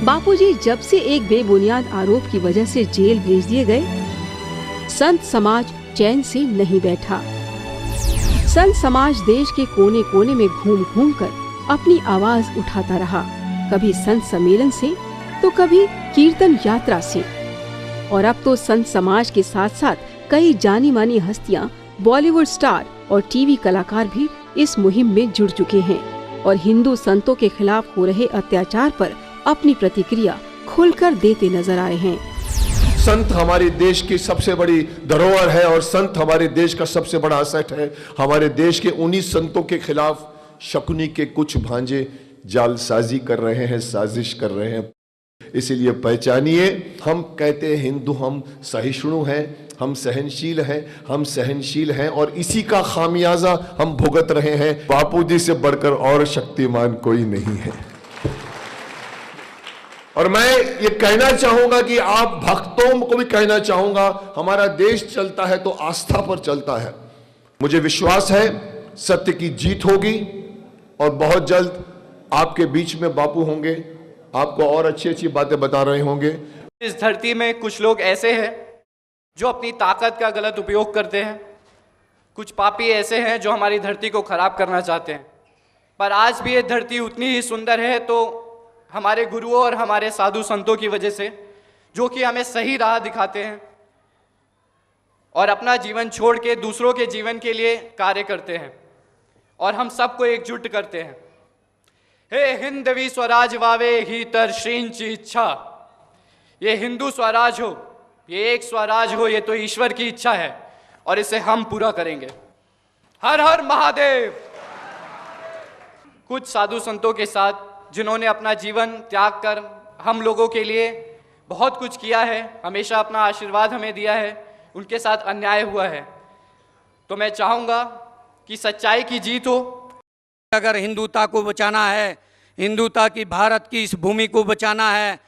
बापूजी जब से एक बेबुनियाद आरोप की वजह से जेल भेज दिए गए, संत समाज चैन से नहीं बैठा। संत समाज देश के कोने कोने में घूम घूम कर अपनी आवाज उठाता रहा, कभी संत सम्मेलन से तो कभी कीर्तन यात्रा से। और अब तो संत समाज के साथ साथ कई जानी मानी हस्तियां, बॉलीवुड स्टार और टीवी कलाकार भी इस मुहिम में जुड़ चुके हैं और हिंदू संतों के खिलाफ हो रहे अत्याचार पर अपनी प्रतिक्रिया खुलकर देते नजर आ रहे हैं। संत हमारे देश की सबसे बड़ी धरोहर है और संत हमारे देश का सबसे बड़ा असेट है। हमारे देश के उन्हीं संतों के खिलाफ शकुनी के कुछ भांजे जालसाजी कर रहे हैं, साजिश कर रहे हैं। इसीलिए पहचानिए, हम कहते हैं हिंदू, हम सहिष्णु हैं, हम सहनशील हैं, हम सहनशील हैं और इसी का खामियाजा हम भुगत रहे हैं। बापूजी से बढ़कर और शक्तिमान कोई नहीं है। और मैं ये कहना चाहूंगा कि आप भक्तों को भी कहना चाहूंगा, हमारा देश चलता है तो आस्था पर चलता है। मुझे विश्वास है सत्य की जीत होगी और बहुत जल्द आपके बीच में बापू होंगे, आपको और अच्छी अच्छी बातें बता रहे होंगे। इस धरती में कुछ लोग ऐसे हैं जो अपनी ताकत का गलत उपयोग करते हैं, कुछ पापी ऐसे हैं जो हमारी धरती को खराब करना चाहते हैं। पर आज भी ये धरती उतनी ही सुंदर है तो हमारे गुरुओं और हमारे साधु संतों की वजह से, जो कि हमें सही राह दिखाते हैं और अपना जीवन छोड़ के दूसरों के जीवन के लिए कार्य करते हैं और हम सबको एकजुट करते हैं। हे हिंदवी स्वराज वावे ही तर श्रींची इच्छा। ये हिंदू स्वराज हो, ये एक स्वराज हो, ये तो ईश्वर की इच्छा है और इसे हम पूरा करेंगे। हर हर महादेव। कुछ साधु संतों के साथ जिन्होंने अपना जीवन त्याग कर हम लोगों के लिए बहुत कुछ किया है, हमेशा अपना आशीर्वाद हमें दिया है, उनके साथ अन्याय हुआ है। तो मैं चाहूँगा कि सच्चाई की जीत हो। अगर हिंदुता को बचाना है, हिंदुता की भारत की इस भूमि को बचाना है,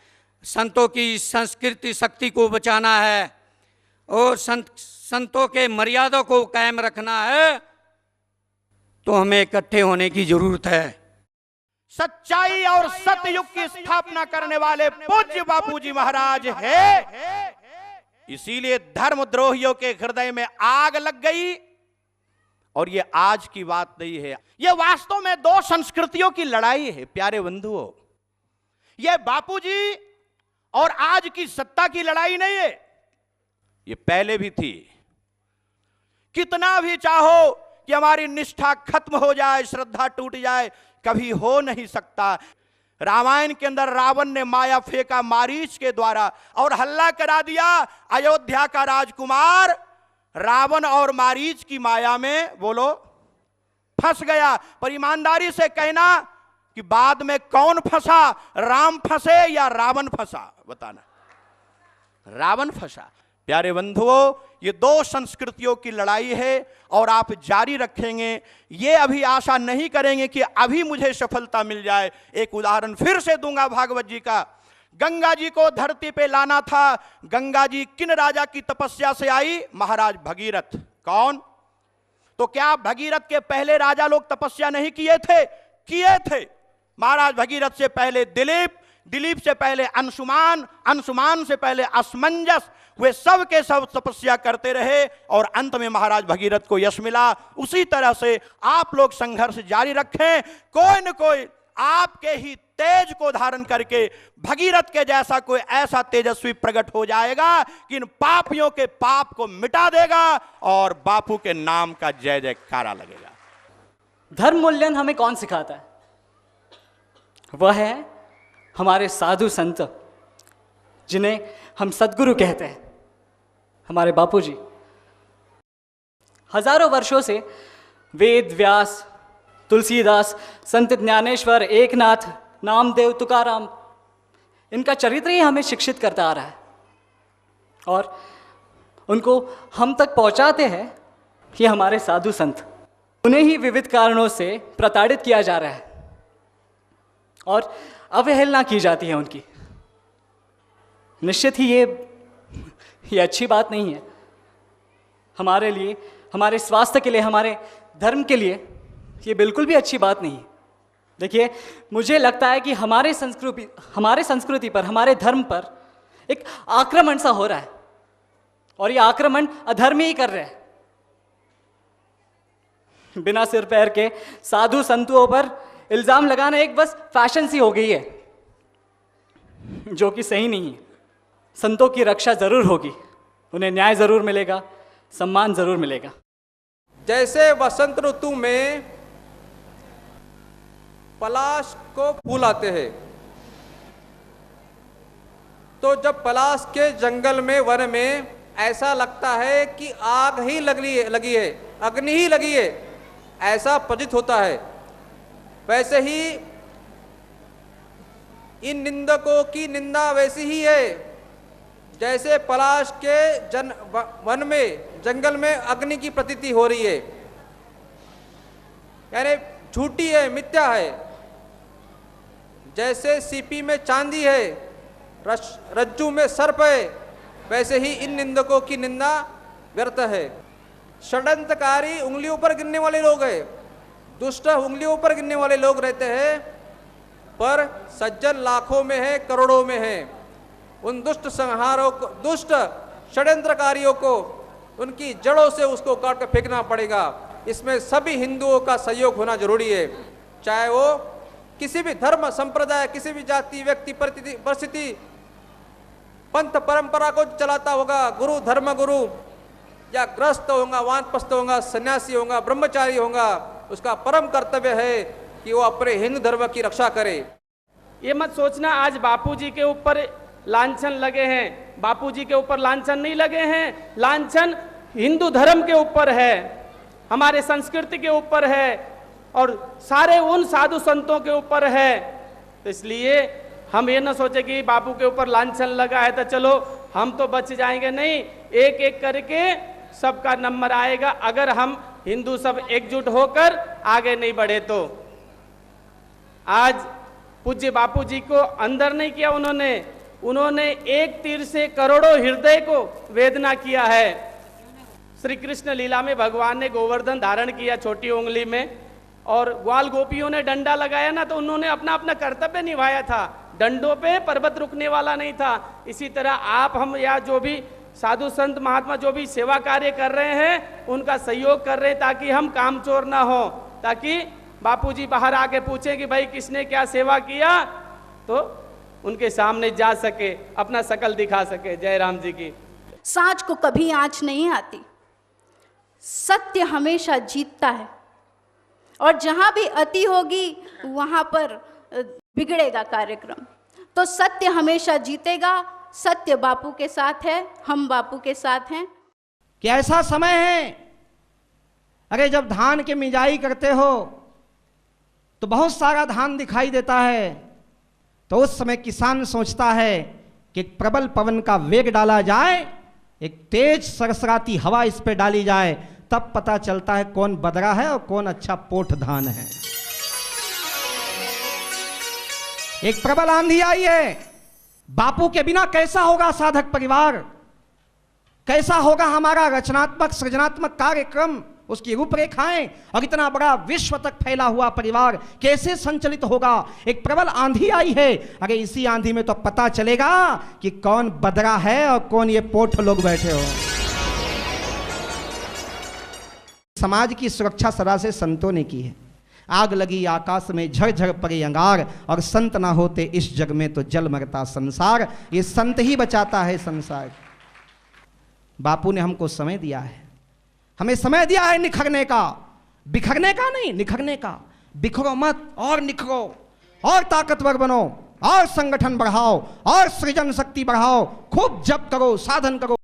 संतों की संस्कृति शक्ति को बचाना है और संतों के मर्यादा को कायम रखना है, तो हमें इकट्ठे होने की जरूरत है। सच्चाई और सतयुग की स्थापना करने वाले पूज्य बापूजी महाराज है। इसीलिए धर्मद्रोहियों के हृदय में आग लग गई। और ये आज की बात नहीं है, ये वास्तव में दो संस्कृतियों की लड़ाई है प्यारे बंधुओं। ये बापूजी और आज की सत्ता की लड़ाई नहीं है, ये पहले भी थी। कितना भी चाहो कि हमारी निष्ठा खत्म हो जाए, श्रद्धा टूट जाए, कभी हो नहीं सकता। रामायण के अंदर रावण ने माया फेंका मारीच के द्वारा और हल्ला करा दिया। अयोध्या का राजकुमार रावण और मारीच की माया में बोलो फंस गया। पर ईमानदारी से कहना कि बाद में कौन फंसा, राम फंसे या रावण फंसा? बताना। रावण फंसा। प्यारे बंधुओं, ये दो संस्कृतियों की लड़ाई है और आप जारी रखेंगे। ये अभी आशा नहीं करेंगे कि अभी मुझे सफलता मिल जाए। एक उदाहरण फिर से दूंगा भागवत जी का। गंगा जी को धरती पे लाना था। गंगा जी किन राजा की तपस्या से आई? महाराज भगीरथ। कौन? तो क्या भगीरथ के पहले राजा लोग तपस्या नहीं किए थे? किए थे। महाराज भगीरथ से पहले दिलीप, दिलीप से पहले अंशुमान, अंशुमान से पहले असमंजस, वे सब के सब तपस्या करते रहे और अंत में महाराज भगीरथ को यश मिला। उसी तरह से आप लोग संघर्ष जारी रखें। कोई न कोई आपके ही तेज को धारण करके भगीरथ के जैसा कोई ऐसा तेजस्वी प्रकट हो जाएगा कि इन पापियों के पाप को मिटा देगा और बापू के नाम का जय जयकारा लगेगा। धर्म मूल्यन हमें कौन सिखाता है? वह है हमारे साधु संत, जिन्हें हम सद्गुरु कहते हैं, हमारे बापूजी। हजारों वर्षों से वेद व्यास, तुलसीदास, संत ज्ञानेश्वर, एकनाथ, नामदेव, तुकाराम, इनका चरित्र ही हमें शिक्षित करता आ रहा है और उनको हम तक पहुंचाते हैं कि हमारे साधु संत, उन्हें ही विविध कारणों से प्रताड़ित किया जा रहा है और अवहेलना की जाती है उनकी। निश्चित ही ये अच्छी बात नहीं है हमारे लिए, हमारे स्वास्थ्य के लिए, हमारे धर्म के लिए। ये बिल्कुल भी अच्छी बात नहीं है। देखिए, मुझे लगता है कि हमारे संस्कृति पर, हमारे धर्म पर एक आक्रमण सा हो रहा है, और ये आक्रमण अधर्मी ही कर रहे हैं। बिना सिर पैर के साधु संतों पर इल्जाम लगाना एक बस फैशन सी हो गई है, जो कि सही नहीं है। संतों की रक्षा जरूर होगी, उन्हें न्याय जरूर मिलेगा, सम्मान जरूर मिलेगा। जैसे वसंत ऋतु में पलाश को फूल आते हैं, तो जब पलाश के जंगल में, वन में ऐसा लगता है कि आग ही लगी है, अग्नि ही लगी है, ऐसा प्रतीत होता है। वैसे ही इन निंदकों की निंदा वैसी ही है जैसे पलाश के वन में, जंगल में अग्नि की प्रतीति हो रही है, यानी झूठी है, मिथ्या है। जैसे सीपी में चांदी है, रज्जू में सर्प है, वैसे ही इन निंदकों की निंदा व्यर्थ है। षड्यंत्रकारी उंगलियों पर गिनने वाले लोग हैं, दुष्ट उंगलियों पर गिनने वाले लोग रहते हैं, पर सज्जन लाखों में है, करोड़ों में है। उन दुष्ट संहारों को, दुष्ट षड्यंत्रकारियों को उनकी जड़ों से उसको काट कर फेंकना पड़ेगा। इसमें सभी हिंदुओं का सहयोग होना जरूरी है, चाहे वो किसी भी धर्म संप्रदाय, किसी भी जाति, व्यक्ति, परिस्थिति, पंथ परंपरा को चलाता होगा, गुरु, धर्म गुरु, या ग्रस्त होगा, वानप्रस्थ होगा, सन्यासी होगा, ब्रह्मचारी होगा, उसका परम कर्तव्य है कि वो अपने हिंदू धर्म की रक्षा करे। ये मत सोचना आज बापूजी के ऊपर लांछन लगे हैं, बापूजी के ऊपर लांछन नहीं लगे हैं, लांछन हिंदू धर्म के ऊपर है, हमारे संस्कृति के ऊपर है, और सारे उन साधु संतों के ऊपर है। तो इसलिए हम ये ना सोचे कि बापू के ऊपर लांछन लगा है तो चलो हम तो बच जाएंगे, नहीं, एक एक करके सबका नंबर आएगा अगर हम हिंदू सब एकजुट होकर आगे नहीं बढ़े तो। आज पूज्य बापू जी को अंदर नहीं किया उन्होंने एक तीर से करोड़ों हृदय को वेदना किया है। श्री कृष्ण लीला में भगवान ने गोवर्धन धारण किया छोटी उंगली में, और ग्वाल गोपियों ने डंडा लगाया ना, तो उन्होंने अपना अपना कर्तव्य निभाया था, डंडों पे पर्वत रुकने वाला नहीं था। इसी तरह आप, हम, या जो भी साधु संत महात्मा जो भी सेवा कार्य कर रहे हैं उनका सहयोग कर रहे हैं, ताकि हम कामचोर ना हो, ताकि बापूजी बाहर आके पूछे कि भाई किसने क्या सेवा किया, तो उनके सामने जा सके, अपना शकल दिखा सके। जय राम जी की। सांच को कभी आंच नहीं आती, सत्य हमेशा जीतता है, और जहां भी अति होगी वहां पर बिगड़ेगा कार्यक्रम। तो सत्य हमेशा जीतेगा, सत्य बापू के साथ है, हम बापू के साथ हैं। कि ऐसा समय है, अरे जब धान के मिजाई करते हो तो बहुत सारा धान दिखाई देता है, तो उस समय किसान सोचता है कि एक प्रबल पवन का वेग डाला जाए, एक तेज सरसराती हवा इस पे डाली जाए, तब पता चलता है कौन बदरा है और कौन अच्छा पोठ धान है। एक प्रबल आंधी आई है, बापू के बिना कैसा होगा साधक परिवार, कैसा होगा हमारा रचनात्मक सृजनात्मक कार्यक्रम, उसकी रूपरेखाएं, और इतना बड़ा विश्व तक फैला हुआ परिवार कैसे संचालित होगा। एक प्रबल आंधी आई है, अरे इसी आंधी में तो पता चलेगा कि कौन बदरा है और कौन ये पोठ लोग बैठे हो। समाज की सुरक्षा सदा से संतों ने की है। आग लगी आकाश में, झरझर पड़े अंगार, और संत ना होते इस जग में तो जल मरता संसार। ये संत ही बचाता है संसार। बापू ने हमको समय दिया है, हमें समय दिया है निखरने का, बिखरने का नहीं, निखरने का। बिखरो मत, और निखरो, और ताकतवर बनो, और संगठन बढ़ाओ, और सृजन शक्ति बढ़ाओ, खूब जप करो, साधन करो।